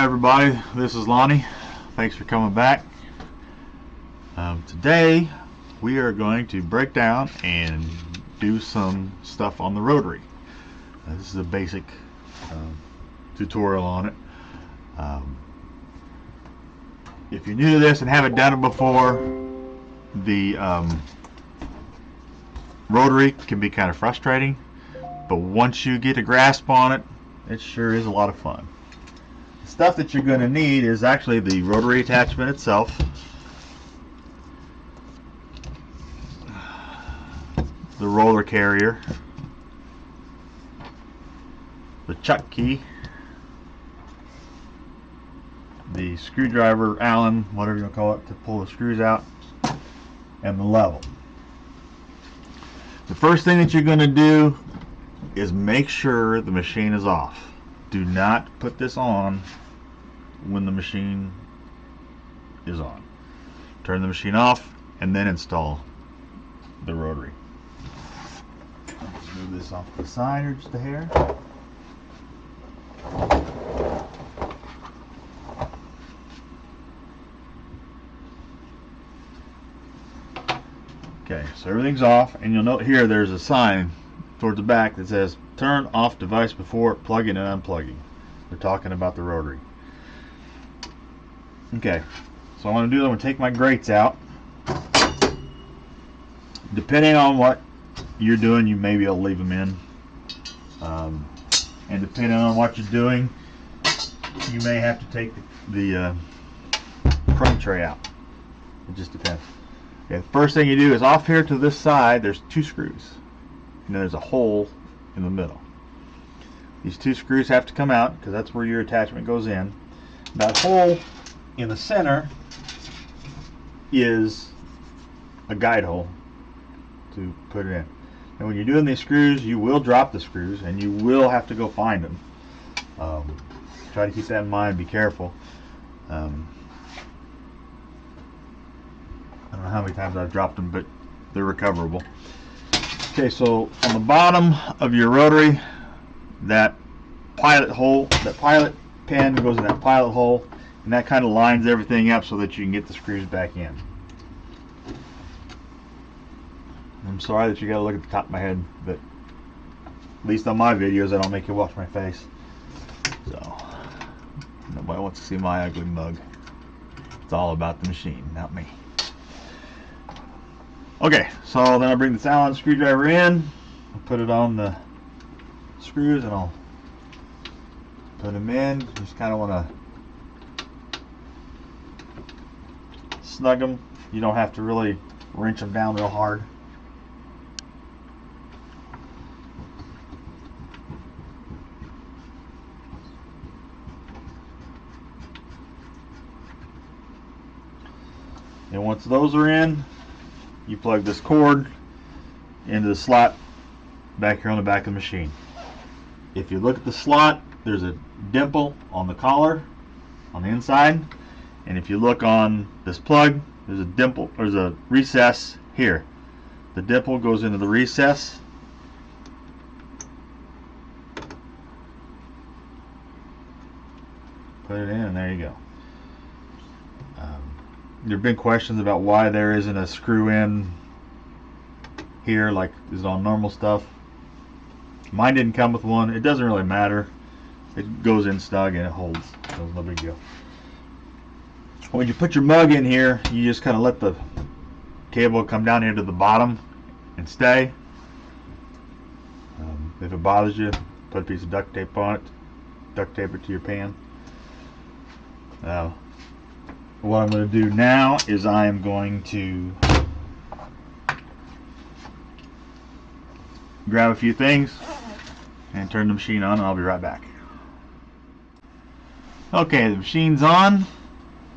Hi everybody, this is Lonnie. Thanks for coming back. Today we are going to break down and do some stuff on the Rotary. This is a basic tutorial on it. If you're new to this and haven't done it before, the Rotary can be kind of frustrating, but once you get a grasp on it, it sure is a lot of fun. The stuff that you're going to need is actually the rotary attachment itself, the roller carrier, the chuck key, the screwdriver, Allen, whatever you want to call it, to pull the screws out, and the level. The first thing that you're going to do is make sure the machine is off. Do not put this on when the machine is on. Turn the machine off and then install the rotary. Let's move this off to the side here just a hair. Okay, so everything's off, and you'll note here there's a sign towards the back that says turn off device before plugging and unplugging. We're talking about the rotary. Okay, so I'm going to I'm going to take my grates out. Depending on what you're doing, you may be able to leave them in, and depending on what you're doing, you may have to take the chrome tray out. It just depends. Okay, the first thing you do is off here to this side there's two screws, and there's a hole in the middle. These two screws have to come out because that's where your attachment goes in. That hole in the center is a guide hole to put it in. And when you're doing these screws, you will drop the screws and you will have to go find them. Try to keep that in mind. Be careful. I don't know how many times I've dropped them, but they're recoverable. Okay, so on the bottom of your rotary, that pilot hole, that pilot pin goes in that pilot hole, and that kind of lines everything up so that you can get the screws back in. I'm sorry that you got to look at the top of my head, but at least on my videos I don't make you watch my face. So nobody wants to see my ugly mug. It's all about the machine, not me. Okay, so then I'll bring this Allen screwdriver in, I'll put it on the screws, and I'll put them in. Just kind of want to snug them. You don't have to really wrench them down real hard. And once those are in, you plug this cord into the slot back here on the back of the machine. If you look at the slot, there's a dimple on the collar on the inside, and if you look on this plug, there's a dimple, there's a recess here. The dimple goes into the recess. Put it in, and there you go. There have been questions about why there isn't a screw in here like is on normal stuff. Mine didn't come with one. It doesn't really matter. It goes in snug and it holds. So no big deal. When you put your mug in here, you just kind of let the cable come down here to the bottom and stay. If it bothers you, put a piece of duct tape on it. Duct tape it to your pan. What I'm going to do now is I am going to grab a few things and turn the machine on, and I'll be right back. Okay, the machine's on.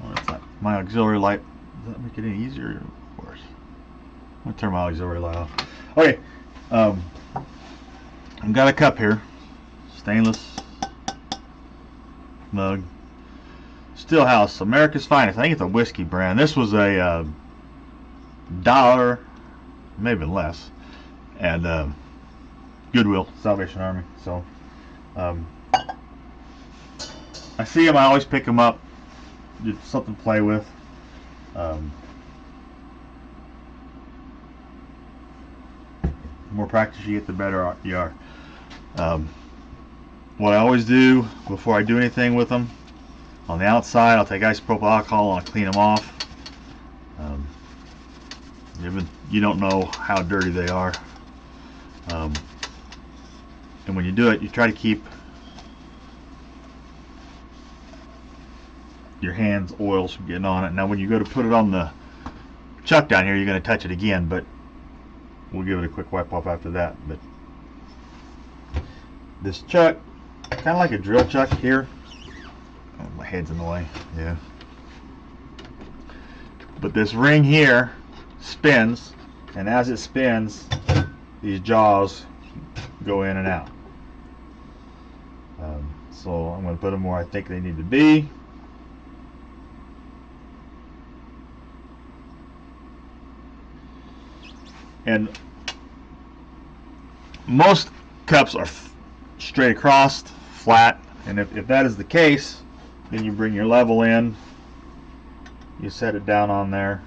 Well, it's not my auxiliary light. Does that make it any easier or worse? I'm going to turn my auxiliary light off. Okay, I've got a cup here, stainless mug. Stillhouse, America's Finest. I think it's a whiskey brand. This was a $1, maybe less, and Goodwill, Salvation Army. So I see them, I always pick them up. Just something to play with. The more practice you get, the better you are. What I always do before I do anything with them, on the outside, I'll take isopropyl alcohol and I'll clean them off. You don't know how dirty they are. And when you do it, you try to keep your hands oils from getting on it. Now when you go to put it on the chuck down here, you're going to touch it again, but we'll give it a quick wipe off after that. But this chuck, kind of like a drill chuck here. Oh, my head's in the way. Yeah. But this ring here spins, and as it spins, these jaws go in and out. So I'm going to put them where I think they need to be. And most cups are straight across, flat, and if that is the case, then you bring your level in, you set it down on there,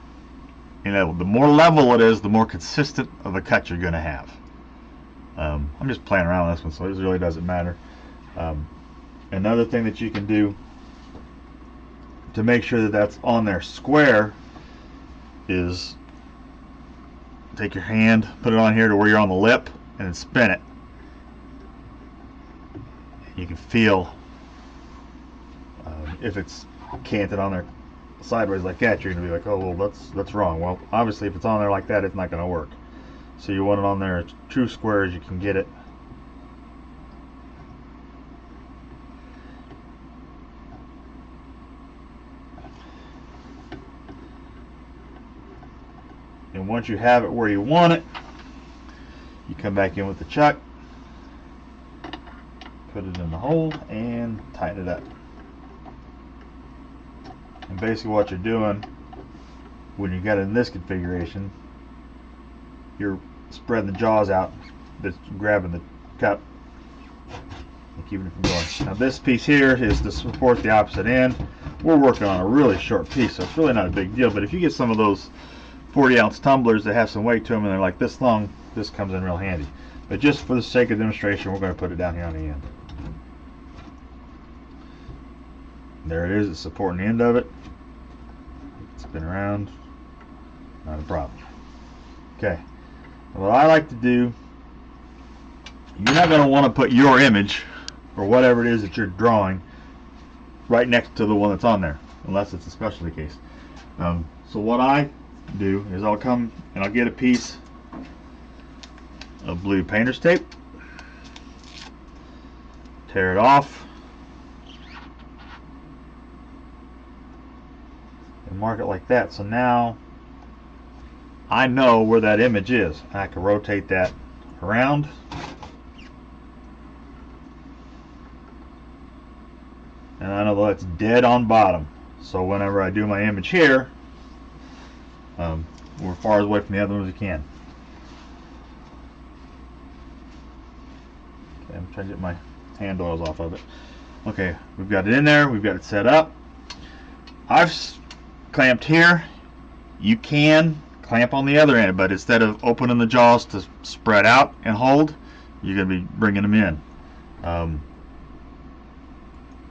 and the more level it is, the more consistent of a cut you're going to have. I'm just playing around with this one, so it really doesn't matter. Another thing that you can do to make sure that that's on there square is take your hand, put it on here to where you're on the lip, and then spin it. You can feel if it's canted on there sideways like that, you're going to be like, oh, well, that's wrong. Well, obviously, if it's on there like that, it's not going to work. So you want it on there as true square as you can get it. And once you have it where you want it, you come back in with the chuck, put it in the hole, and tighten it up. And basically what you're doing when you got it in this configuration, you're spreading the jaws out, that's grabbing the cup and keeping it from going. Now this piece here is to support the opposite end. We're working on a really short piece, so it's really not a big deal, but if you get some of those 40-ounce tumblers that have some weight to them and they're like this long, this comes in real handy. But just for the sake of demonstration, we're going to put it down here on the end. There it is, it's supporting the end of it. Spin around, not a problem. Okay, what I like to do, you're not going to want to put your image or whatever it is that you're drawing right next to the one that's on there, unless it's a specialty case. So what I do is I'll come and I'll get a piece of blue painter's tape, tear it off, and mark it like that. So now I know where that image is. I can rotate that around, and I know that's dead on bottom. So whenever I do my image here, we're as far away from the other one as we can. Okay, I'm trying to get my hand oils off of it. Okay, we've got it in there, we've got it set up. I've clamped here. You can clamp on the other end, but instead of opening the jaws to spread out and hold, you're going to be bringing them in. I'm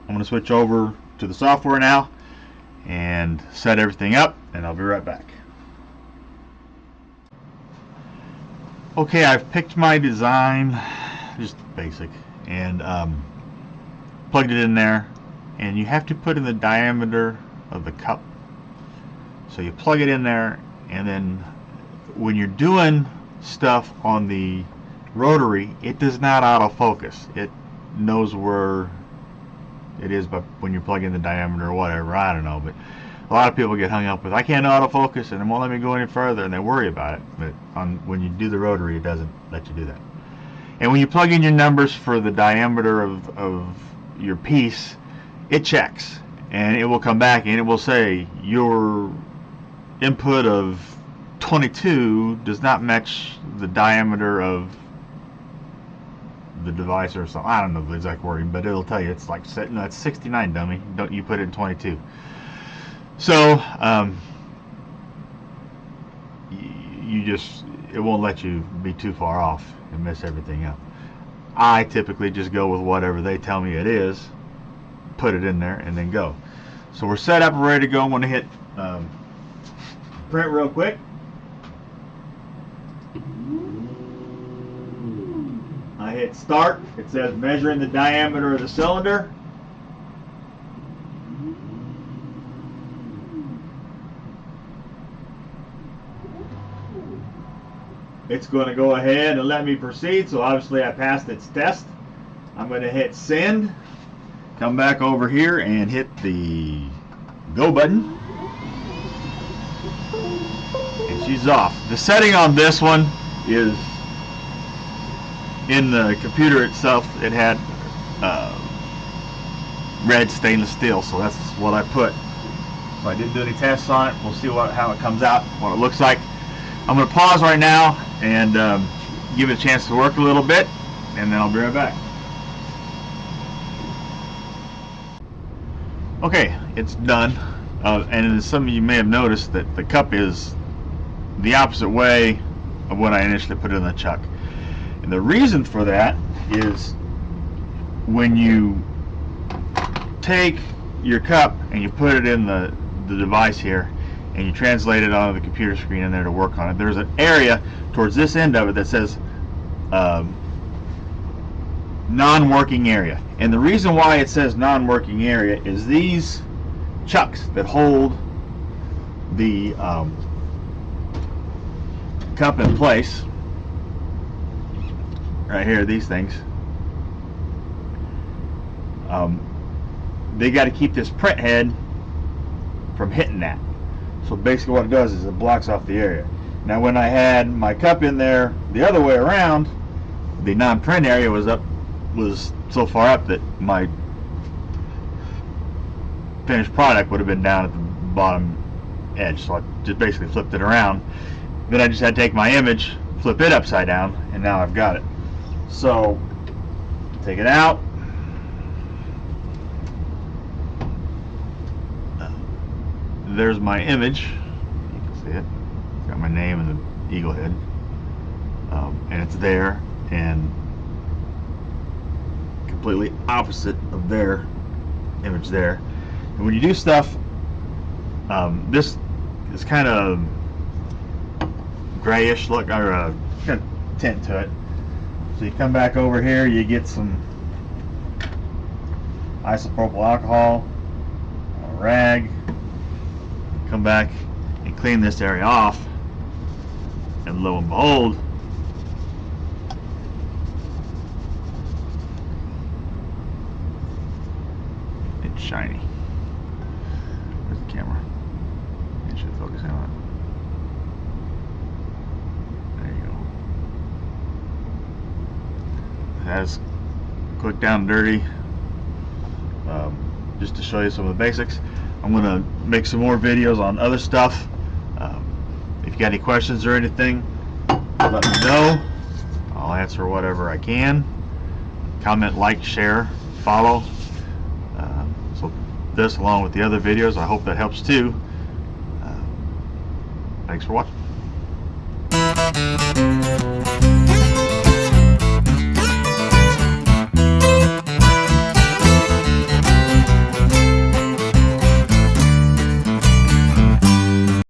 going to switch over to the software now and set everything up, and I'll be right back. Okay, I've picked my design, just basic, and plugged it in there, and you have to put in the diameter of the cup. So you plug it in there, and then when you're doing stuff on the Rotary, it does not autofocus. It knows where it is, but when you plug in the diameter or whatever, I don't know, but a lot of people get hung up with, I can't autofocus and it won't let me go any further, and they worry about it. But when you do the Rotary, it doesn't let you do that. And when you plug in your numbers for the diameter of your piece, it checks, and it will come back and it will say your input of 22 does not match the diameter of the device or something. I don't know the exact wording, but it'll tell you it's like no, it's 69, dummy. Don't you put it in 22. So it won't let you be too far off and mess everything up. I typically just go with whatever they tell me it is, put it in there, and then go. So we're set up and ready to go. I'm going to hit print real quick. I hit start. It says measuring the diameter of the cylinder. It's going to go ahead and let me proceed, so obviously I passed its test. I'm going to hit send, come back over here and hit the go button, and she's off. The setting on this one is in the computer itself. It had red stainless steel, so that's what I put. So I didn't do any tests on it. We'll see how it comes out, what it looks like. I'm going to pause right now and give it a chance to work a little bit, and then I'll be right back. Okay, it's done. And some of you may have noticed that the cup is the opposite way of what I initially put it in the chuck. And the reason for that is when you take your cup and you put it in the device here and you translate it onto the computer screen in there to work on it, there's an area towards this end of it that says non-working area. And the reason why it says non-working area is these chucks that hold the cup in place right here, these things, they got to keep this print head from hitting that. So basically what it does is it blocks off the area. Now when I had my cup in there the other way around, the non-print area was so far up that my finished product would have been down at the bottom edge. So I just basically flipped it around. Then I just had to take my image, flip it upside down, and now I've got it. So take it out. There's my image. You can see it. It's got my name and the eagle head, and it's there, and completely opposite of their image there. And when you do stuff, this is kind of grayish look, or kind of tint to it. So you come back over here, you get some isopropyl alcohol, a rag, come back and clean this area off, and lo and behold, it's shiny. Where's the camera? It should focus in on it. There you go. It has quick down dirty, just to show you some of the basics. I'm going to make some more videos on other stuff. If you got any questions or anything, let me know. I'll answer whatever I can. Comment, like, share, follow. So this, along with the other videos, I hope that helps too. Thanks for watching.